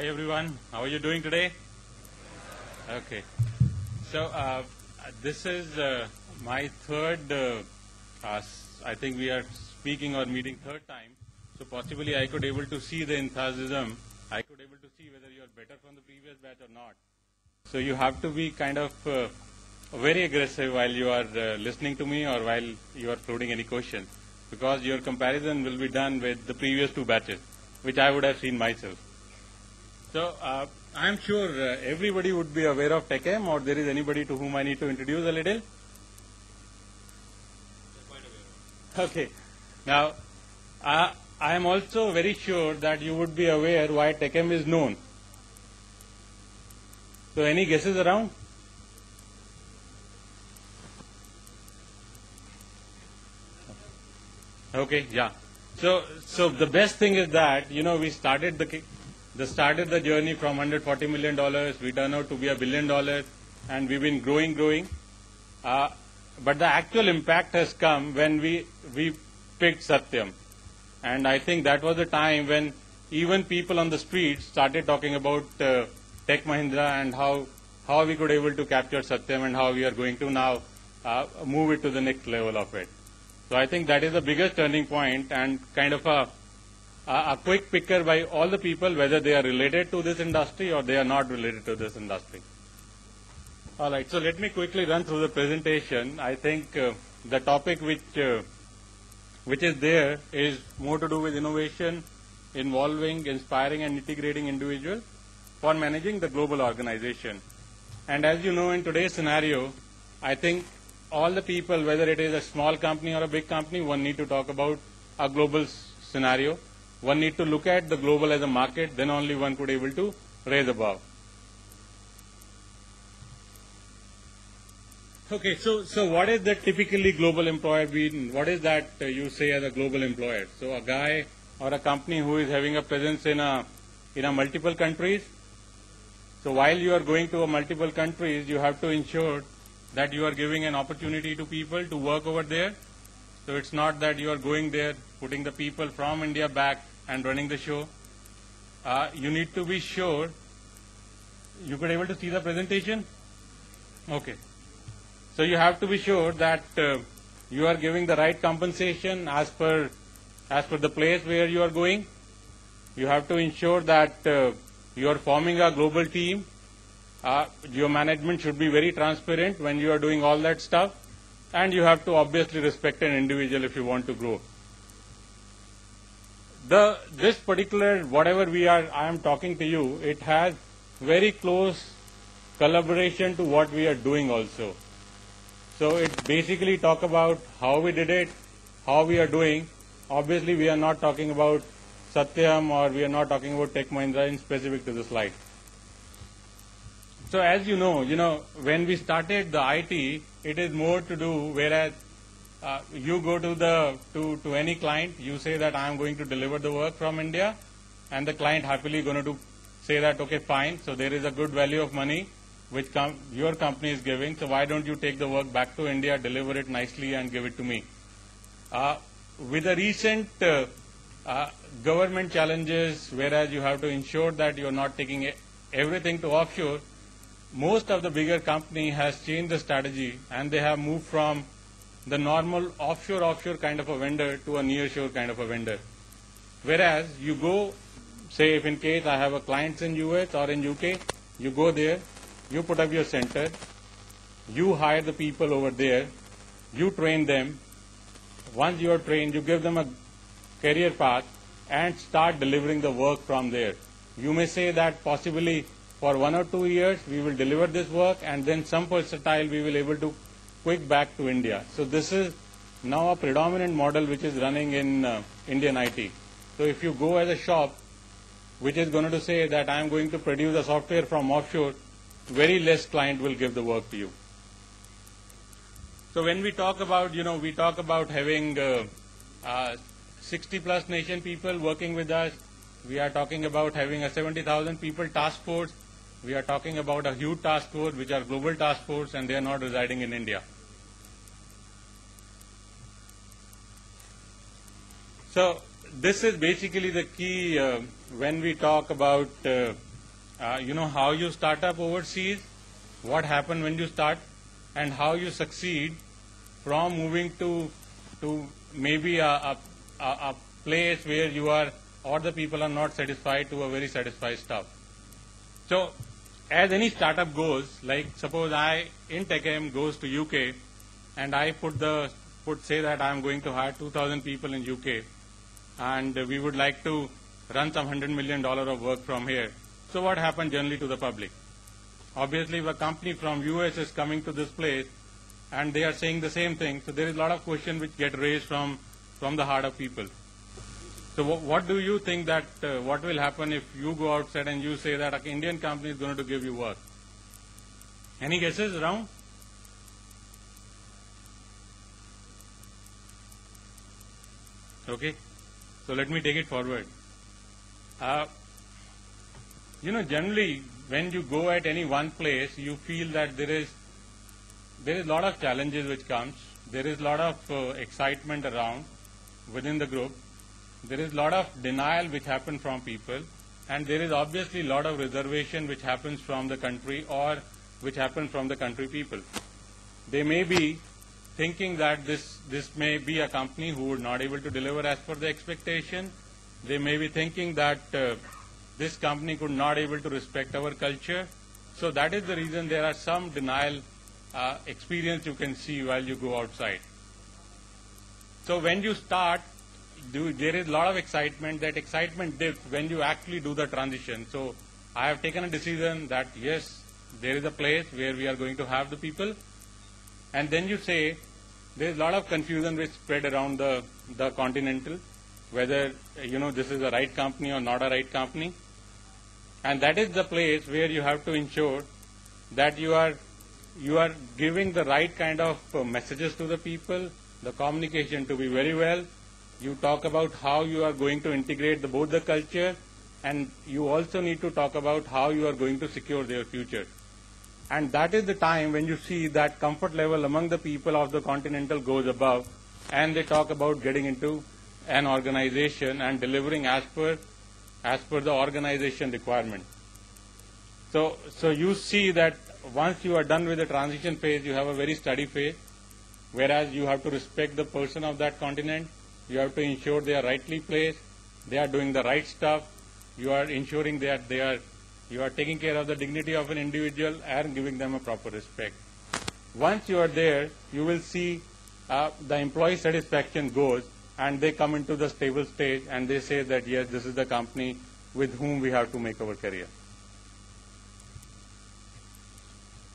Hi everyone, how are you doing today? Okay, so this is my third, I think we are speaking or meeting third time, so possibly I could able to see the enthusiasm, I could able to see whether you are better from the previous batch or not. So you have to be kind of very aggressive while you are listening to me or while you are floating any questions, because your comparison will be done with the previous two batches, which I would have seen myself. So I am sure everybody would be aware of TechM, or there is anybody to whom I need to introduce a little? Okay. Now, I am also very sure that you would be aware why TechM is known. So any guesses around? Okay, yeah. So the best thing is that, you know, we started the journey from $140 million, we turned out to be $1 billion, and we've been growing. But the actual impact has come when we picked Satyam. And I think that was the time when even people on the street started talking about Tech Mahindra and how we could able to capture Satyam and how we are going to now move it to the next level of it. So I think that is the biggest turning point and kind of a quick picker by all the people, whether they are related to this industry or they are not related to this industry. All right, so let me quickly run through the presentation. I think the topic which is there is more to do with innovation, involving, inspiring and integrating individuals for managing the global organization. And as you know, in today's scenario, I think all the people, whether it is a small company or a big company, one need to talk about a global scenario. One need to look at the global as a market, then only one could able to raise above. Okay, so what is the typically global employer mean? What is that you say as a global employer? So a guy or a company who is having a presence in a multiple countries. So while you are going to a multiple countries, you have to ensure that you are giving an opportunity to people to work over there. So it's not that you are going there, putting the people from India back and running the show. You need to be sure. You could able to see the presentation? Okay. So you have to be sure that you are giving the right compensation as per the place where you are going. You have to ensure that you are forming a global team. Your management should be very transparent when you are doing all that stuff, and you have to obviously respect an individual if you want to grow. This particular, whatever I am talking to you, it has very close collaboration to what we are doing also. So it basically talk about how we did it, how we are doing. Obviously we are not talking about Satyam or we are not talking about Tech Mahindra in specific to the slide. So as you know, when we started the IT, it is more to do, whereas you go to any client, you say that I am going to deliver the work from India, and the client happily going to say that, okay, fine, so there is a good value of money which your company is giving, so why don't you take the work back to India, deliver it nicely and give it to me. With the recent government challenges, whereas you have to ensure that you are not taking everything to offshore, most of the bigger company has changed the strategy and they have moved from the normal offshore kind of a vendor to a nearshore kind of a vendor. Whereas you go, say if in case I have a client in US or in UK, you go there, you put up your center, you hire the people over there, you train them. Once you are trained, you give them a career path and start delivering the work from there. You may say that possibly for 1 or 2 years we will deliver this work, and then some versatile we will able to quick back to India. So this is now a predominant model which is running in Indian IT. So if you go as a shop which is going to say that I am going to produce a software from offshore, very less client will give the work to you. So when we talk about, we talk about having 60 plus nation people working with us. We are talking about having a 70,000 people task force. We are talking about a huge task force which are global task force, and they are not residing in India. So this is basically the key when we talk about you know how you start up overseas, what happened when you start, and how you succeed from moving to maybe a place where you are or the people are not satisfied to a very satisfied staff. So as any startup goes, like suppose I in TechM goes to UK and I say that I am going to hire 2,000 people in UK and we would like to run some $100 million of work from here. So what happens generally to the public? Obviously, if a company from US is coming to this place and they are saying the same thing, so there is a lot of questions which get raised from the heart of people. So what do you think that what will happen if you go outside and you say that an Indian company is going to give you work? Any guesses around? Okay, so let me take it forward. You know, generally when you go at any one place, you feel that there is a lot of challenges which comes. There is a lot of excitement around within the group. There is a lot of denial which happens from people, and there is obviously a lot of reservation which happens from the country or which happens from the country people. They may be thinking that this may be a company who would not able to deliver as per the expectation. They may be thinking that this company could not able to respect our culture. So that is the reason there are some denial experience you can see while you go outside. So when you start, there is a lot of excitement. That excitement dips when you actually do the transition. So I have taken a decision that yes, there is a place where we are going to have the people. And then you say there is a lot of confusion which spread around the continental, whether you know this is a right company or not a right company. And that is the place where you have to ensure that you are giving the right kind of messages to the people, the communication to be very well. You talk about how you are going to integrate both the culture, and you also need to talk about how you are going to secure their future. And that is the time when you see that comfort level among the people of the continental goes above, and they talk about getting into an organization and delivering as per the organization requirement. So you see that once you are done with the transition phase, you have a very steady phase, whereas you have to respect the person of that continent. You have to ensure they are rightly placed, they are doing the right stuff, you are ensuring that you are taking care of the dignity of an individual and giving them a proper respect. Once you are there, you will see the employee satisfaction goes, and they come into the stable stage and they say that yes, this is the company with whom we have to make our career.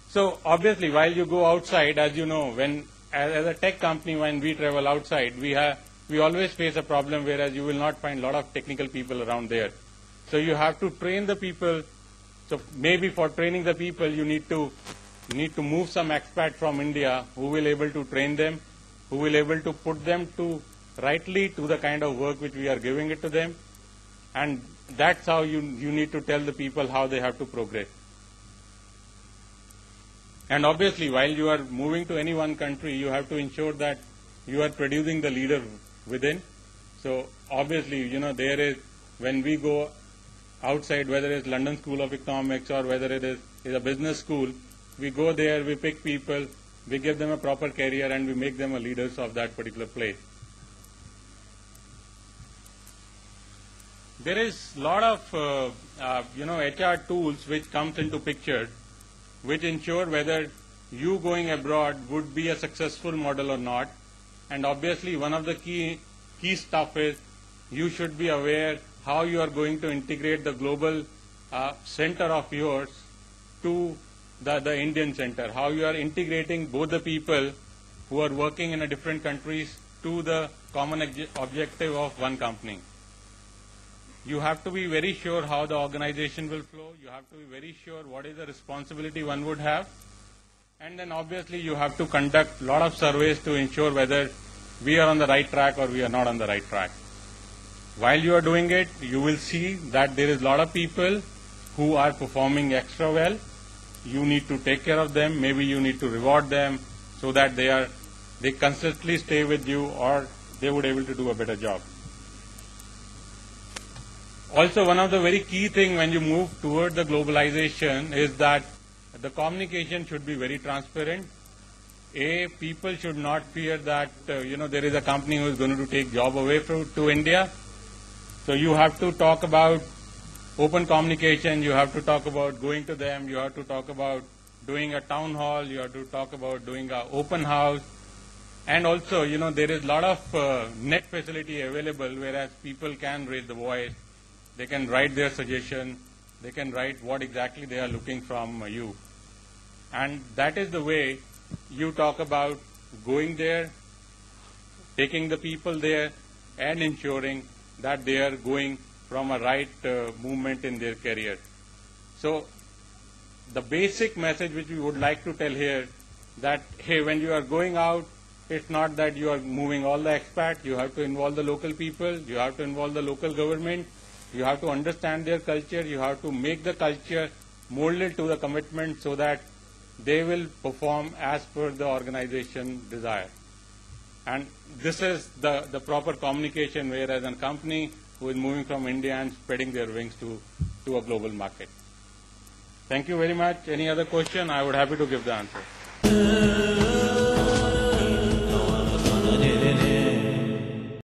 So obviously while you go outside, as you know, as a tech company, when we travel outside, we always face a problem, whereas you will not find a lot of technical people around there. So you have to train the people. So maybe for training the people, you need to move some expat from India who will able to train them, who will able to put them rightly to the kind of work which we are giving it to them. And that's how you need to tell the people how they have to progress. And obviously, while you are moving to any one country, you have to ensure that you are producing the leader within. So obviously, you know, there is, when we go outside, whether it's London School of Economics or whether it is a business school, we go there, we pick people, we give them a proper career, and we make them a leaders of that particular place. There is a lot of HR tools which comes into picture, which ensure whether you going abroad would be a successful model or not. And obviously one of the key stuff is you should be aware how you are going to integrate the global center of yours to the Indian center, how you are integrating both the people who are working in different countries to the common objective of one company. You have to be very sure how the organization will flow. You have to be very sure what is the responsibility one would have. And then obviously you have to conduct a lot of surveys to ensure whether we are on the right track or we are not on the right track. While you are doing it, you will see that there is a lot of people who are performing extra well. You need to take care of them. Maybe you need to reward them so that they consistently stay with you, or they would able to do a better job. Also, one of the very key thing when you move toward the globalization is that the communication should be very transparent. People should not fear that there is a company who is going to take job away to India. So you have to talk about open communication. You have to talk about going to them. You have to talk about doing a town hall. You have to talk about doing an open house. And also, there is a lot of net facility available, whereas people can raise the voice. They can write their suggestion. They can write what exactly they are looking from you. And that is the way you talk about going there, taking the people there, and ensuring that they are going from a right movement in their career. So the basic message which we would like to tell here, that hey, when you are going out, it's not that you are moving all the expats. You have to involve the local people. You have to involve the local government. You have to understand their culture. You have to make the culture molded to the commitment so that they will perform as per the organization desire. And this is the proper communication, whereas a company who is moving from India and spreading their wings to a global market. Thank you very much. Any other question? I would be happy to give the answer.